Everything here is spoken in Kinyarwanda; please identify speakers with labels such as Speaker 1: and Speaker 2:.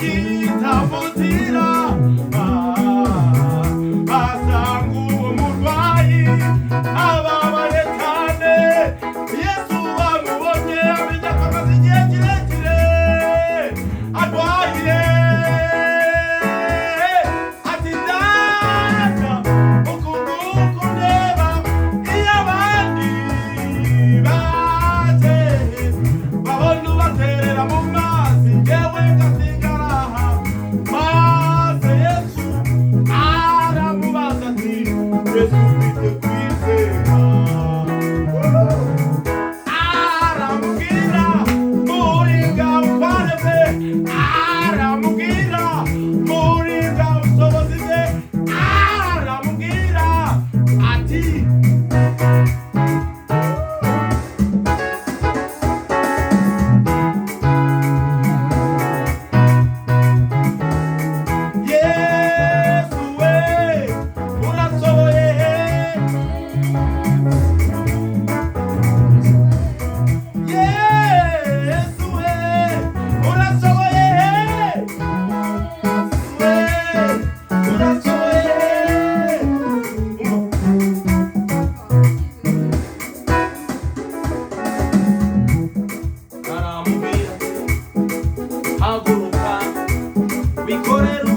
Speaker 1: yitavutira asanga uwo murwayi ababaye cyane. Yesu bamubonye amenya ko amaze igihe kirekire arwaye, ati data uku nguku ndeba iyo abandi baje babona ubaterera mu mazi, njyewe ngasigara aha. Maze Yesu aramubaza ati Yesu ufite kwizera? Aramubwira muringa ubutware bwe, aramubwira muringa ubushobozi bwe, aramubwira ati Yesu we urashoboye, Yesu we urashoboye, we urashoboye. Aramubwira haguruka wikorere